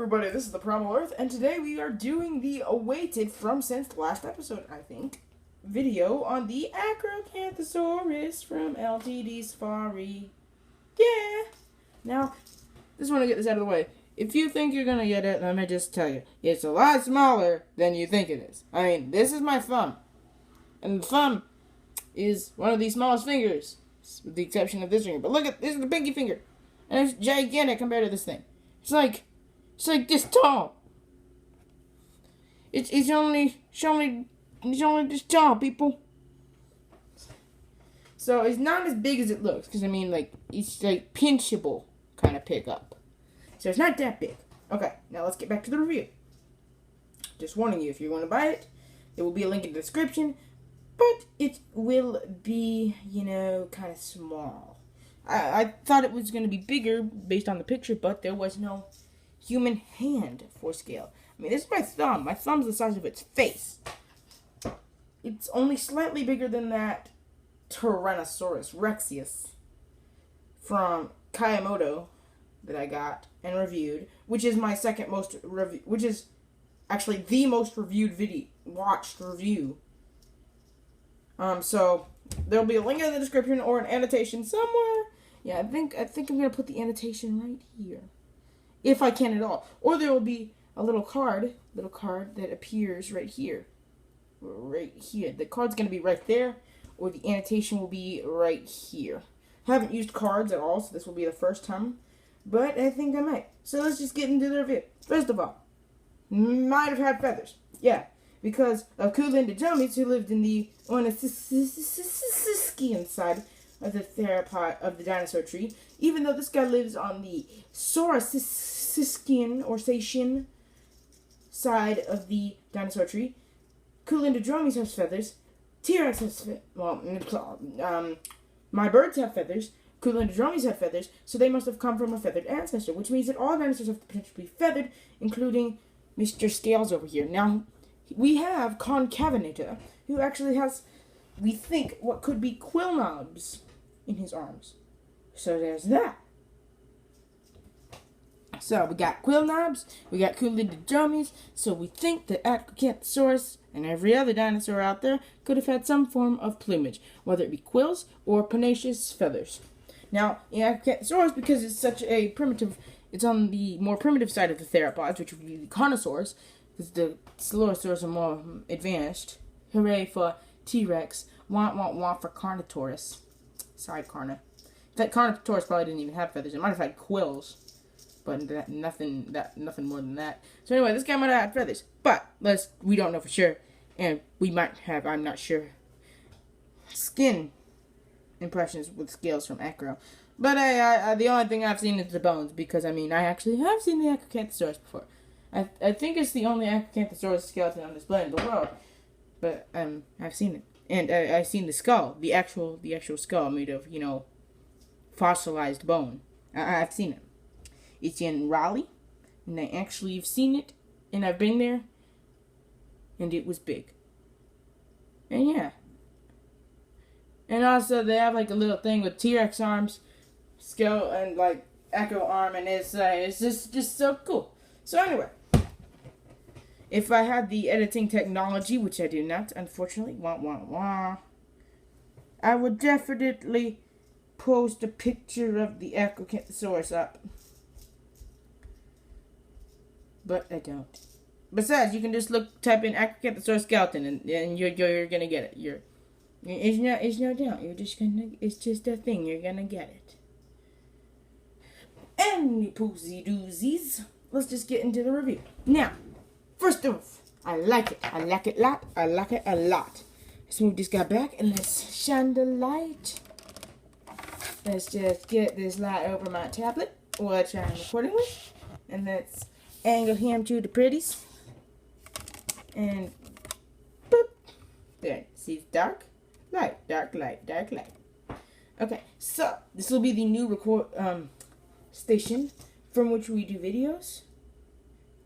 everybody, this is the Primal Earth, and today we are doing the awaited, from since the last episode, I think, video on the Acrocanthosaurus from LTD Safari. Yeah! Now, just want to get this out of the way. If you think you're gonna get it, let me just tell you, it's a lot smaller than you think it is. I mean, this is my thumb, and the thumb is one of the smallest fingers, with the exception of this finger. But look at, this is the pinky finger, and it's gigantic compared to this thing. It's like this tall. It's only this tall, people. So it's not as big as it looks, because I mean, like, it's like pinchable kind of pickup. So it's not that big. Okay, now let's get back to the review. Just warning you, if you're going to buy it, there will be a link in the description, but it will be, kind of small. I thought it was going to be bigger based on the picture, but there was no human hand for scale. I mean, this is my thumb. My thumb's the size of its face. It's only slightly bigger than that Tyrannosaurus Rexius from Kayamoto that I got and reviewed, which is my second most which is actually the most reviewed watched review. So there'll be a link in the description or an annotation somewhere. Yeah, I think I'm gonna put the annotation right here, if I can at all. Or there will be a little card that appears right here. The card's gonna be right there, or the annotation will be right here. I haven't used cards at all, so this will be the first time, but I think I might. So let's just get into the review. First of all, might have had feathers. Yeah, because of Kulinda Jones, who lived on the Ornithischian side of the theropod of the dinosaur tree, even though this guy lives on the Saurischian or Sacian side of the dinosaur tree. Kulindrodromes has feathers. T-Rex has my birds have feathers. Kulindrodromes have feathers, so they must have come from a feathered ancestor, which means that all dinosaurs have the potential to be feathered, including Mr. Scales over here. Now, we have Concavenator, who actually has, we think, what could be quill knobs in his arms. So there's that. So we got quill knobs, we got Kulindrodromes, so we think that Acrocanthosaurus and every other dinosaur out there could have had some form of plumage, whether it be quills or pennaceous feathers. Now, in Acrocanthosaurus, because it's such a primitive, it's on the more primitive side of the theropods, which would be the Connosaurs, because the Coelurosaurs are more advanced. Hooray for T-Rex. Wah for Carnotaurus. Sorry, Carna. That Carnotaurus probably didn't even have feathers. It might have had quills, but nothing more than that. So anyway, this guy might have had feathers, but we don't know for sure, and we might have, I'm not sure, skin impressions with scales from Acro. But the only thing I've seen is the bones, because I actually have seen the Acrocanthosaurus before. I think it's the only Acrocanthosaurus skeleton on display in the world, but I've seen it, and I've seen the skull, the actual skull made of fossilized bone. I've seen it. It's in Raleigh, and I actually have seen it, and I've been there, and it was big. And yeah. And also, they have like a little thing with T-Rex arms, scale, and like Echo arm, and it's just so cool. So anyway, if I had the editing technology, which I do not, unfortunately, I would definitely post a picture of the Acrocanthosaurus up. But I don't. Besides, you can just type in Acrocanthosaurus skeleton, and you're gonna get it. It's no doubt. It's just a thing. You're gonna get it. Any poosy doozies. Let's just get into the review. Now, first off, I like it. I like it a lot. Let's move this guy back and let's shine the light. Let's just get this light over my tablet, which I'm recording with, and let's angle him to the pretties. And boop. There. See, it's dark, light, dark, light, dark, light. Okay, so this will be the new record station from which we do videos.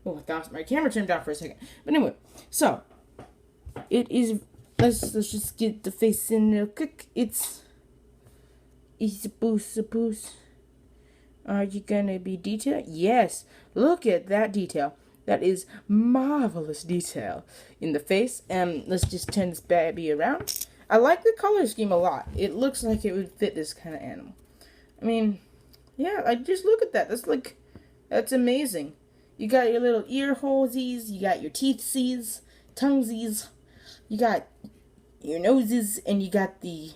Oh, my camera turned down for a second. But anyway, so it is. Let's just get the face in real quick. It's a poos. Are you gonna be detailed? Yes. Look at that detail. That is marvelous detail in the face. And let's just turn this baby around. I like the color scheme a lot. It looks like it would fit this kind of animal. I mean, yeah, I just look at that. That's amazing. You got your little ear holesies, you got your teethsies, tonguesies, you got your noses, and you got the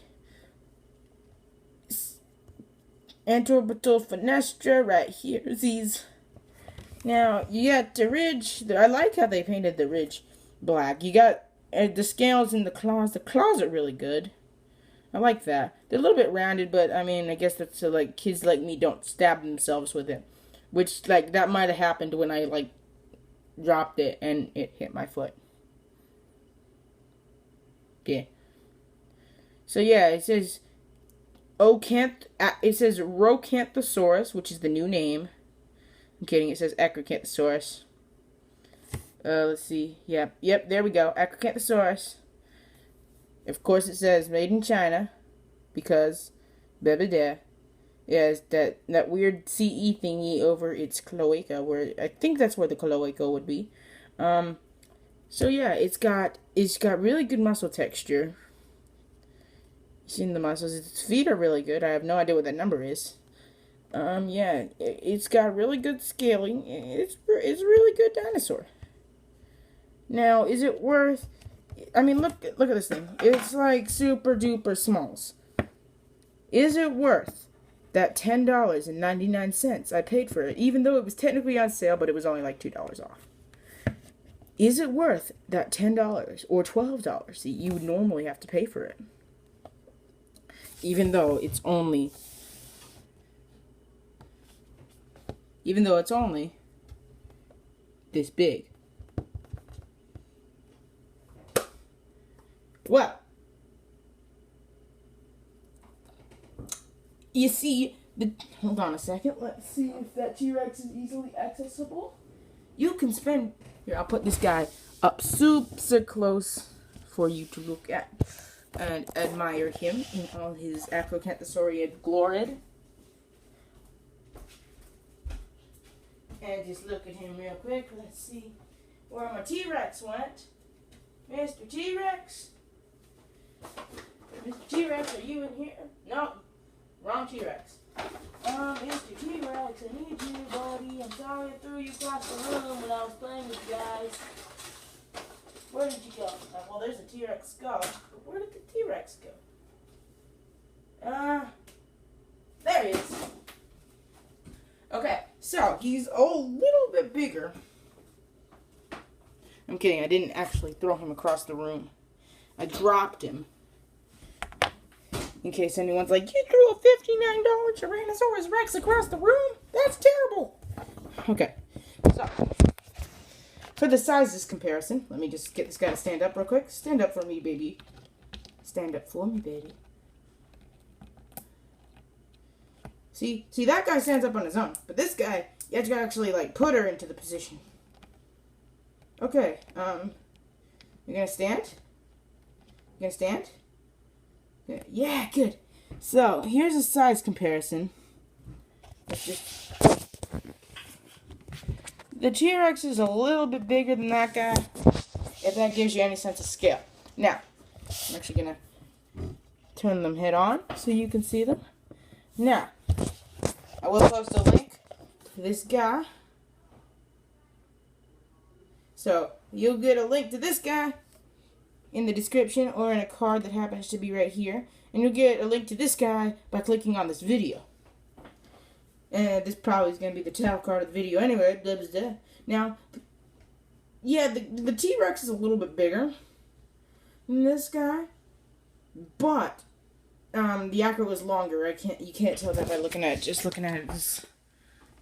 antorbital fenestra right here. These. Now, you got the ridge. I like how they painted the ridge black. You got the scales and the claws. The claws are really good. I like that. They're a little bit rounded, but I mean, I guess that's so like kids like me don't stab themselves with it. Which, like, that might have happened when I, like, dropped it and it hit my foot. Yeah. So, yeah, it says Acrocanthosaurus, which is the new name. I'm kidding, it says Acrocanthosaurus. Let's see. Yep, there we go. Acrocanthosaurus. Of course, it says made in China because blah blah blah. Yeah, it's that weird CE thingy over its cloaca, where I think that's where the cloaca would be. So yeah, it's got really good muscle texture. Seeing the muscles, its feet are really good. I have no idea what that number is. Yeah, it's got really good scaling. It's a really good dinosaur. Now, is it worth? I mean, look at this thing. It's like super duper smalls. Is it worth that $10.99 I paid for it, even though it was technically on sale, but it was only like $2 off? Is it worth that $10 or $12 that you would normally have to pay for it? Even though it's only this big. Well, you see, hold on a second. Let's see if that T-Rex is easily accessible. You can spend... Here, I'll put this guy up super close for you to look at and admire him in all his Acrocanthosaurian glory. And just look at him real quick. Let's see where my T-Rex went. Mr. T-Rex? Mr. T-Rex, are you in here? No. Wrong T-Rex. Mr. T-Rex, I need you, buddy. I'm sorry I threw you across the room when I was playing with you guys. Where did you go? Well, there's a T-Rex skull. But where did the T-Rex go? There he is. Okay, so he's a little bit bigger. I'm kidding, I didn't actually throw him across the room. I dropped him. In case anyone's like, you threw a $59 Tyrannosaurus Rex across the room? That's terrible. Okay, so for the sizes comparison, let me just get this guy to stand up real quick. Stand up for me, baby. Stand up for me, baby. See, that guy stands up on his own. But this guy, you have to actually, like, put her into the position. Okay, you're gonna stand? You gonna stand? Yeah, good. So, here's a size comparison. The T-Rex is a little bit bigger than that guy, if that gives you any sense of scale. Now, I'm actually gonna turn them head on so you can see them. Now, I will post a link to this guy. So, you'll get a link to this guy in the description or in a card that happens to be right here. And you'll get a link to this guy by clicking on this video. And this probably is going to be the title card of the video anyway. Blah, blah, blah. Now, yeah, the T-Rex is a little bit bigger than this guy. But the Acro was longer. You can't tell that by looking at it. Just looking at it.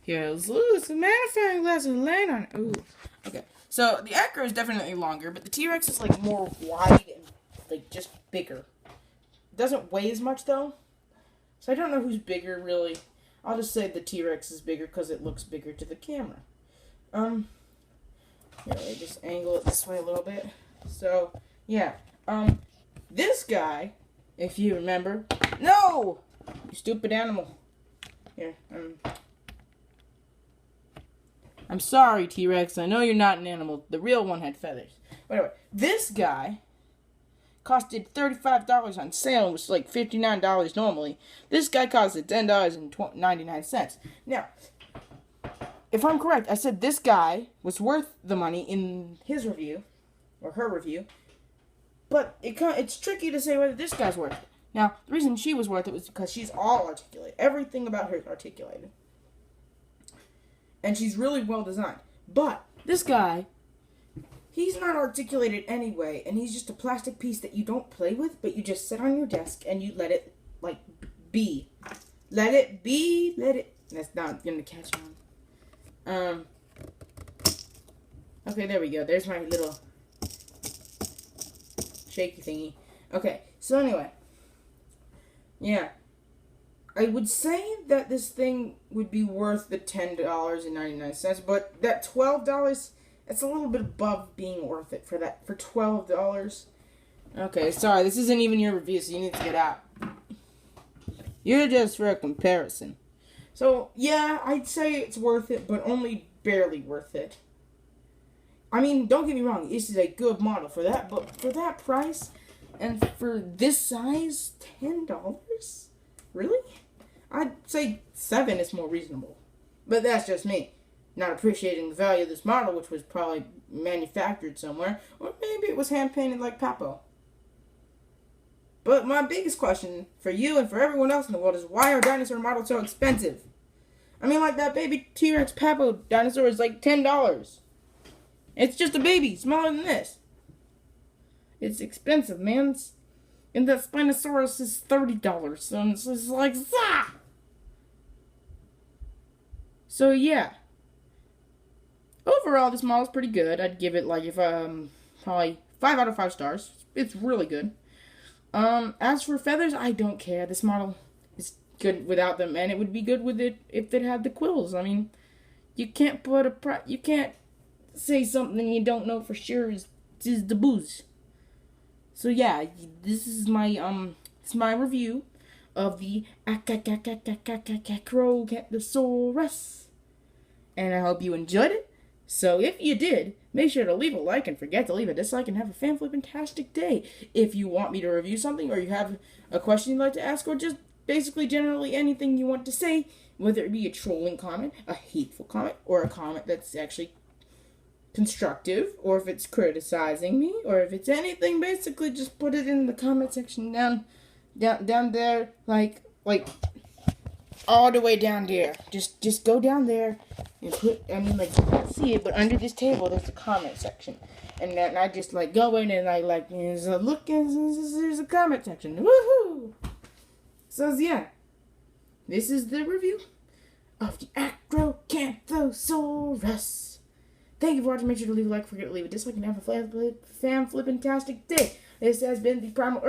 Here, it's a magnifying glass with a line on it. Ooh. Okay. So the Acro is definitely longer, but the T-Rex is like more wide and like just bigger. It doesn't weigh as much though. So I don't know who's bigger really. I'll just say the T-Rex is bigger because it looks bigger to the camera. Here, let me just angle it this way a little bit. So, yeah. This guy, if you remember... No! You stupid animal. Here, I'm sorry, T-Rex. I know you're not an animal. The real one had feathers. But anyway, this guy costed $35 on sale, which is like $59 normally. This guy costed $10.99. Now, if I'm correct, I said this guy was worth the money in his review, or her review, but it's tricky to say whether this guy's worth it. Now, the reason she was worth it was because she's all articulated. Everything about her is articulated. And she's really well designed. But this guy, he's not articulated anyway, and he's just a plastic piece that you don't play with, but you just sit on your desk and you let it, like, be. Let it be, let it... That's not gonna catch on. Okay, there we go. There's my little shaky thingy. Okay, so anyway. Yeah. I would say that this thing would be worth the $10.99, but that $12, it's a little bit above being worth it for $12. Okay, sorry, this isn't even your review, so you need to get out. You're just for a comparison. So, yeah, I'd say it's worth it, but only barely worth it. I mean, don't get me wrong, this is a good model for that, but for that price, and for this size, $10? Really? I'd say $7 is more reasonable. But that's just me. Not appreciating the value of this model, which was probably manufactured somewhere, or maybe it was hand-painted like Papo. But my biggest question for you and for everyone else in the world is, why are dinosaur models so expensive? I mean, like that baby T-Rex Papo dinosaur is like $10. It's just a baby, smaller than this. It's expensive, man. And that Spinosaurus is $30. So it's just like, zah! So, yeah. Overall, this model's pretty good. I'd give it, like, probably 5 out of 5 stars. It's really good. As for feathers, I don't care. This model is good without them, and it would be good with it if it had the quills. I mean, you can't you can't say something you don't know for sure is the booze. So yeah, this is my review of the Acrocanthosaurus, and I hope you enjoyed it. So if you did, make sure to leave a like and forget to leave a dislike and have a fan-flippin-tastic day. If you want me to review something, or you have a question you'd like to ask, or just basically generally anything you want to say, whether it be a trolling comment, a hateful comment, or a comment that's actually constructive, or if it's criticizing me, or if it's anything, basically just put it in the comment section down there, like all the way down there. Just go down there and put, I mean, like, you can't see it, but under this table there's a comment section, and then I just like go in and I like, there's a comment section. Woohoo! So yeah, this is the review of the Acrocanthosaurus. Thank you for watching. Make sure to leave a like, forget to leave a dislike, and have a fan-flippin-tastic day. This has been the Primal Earth.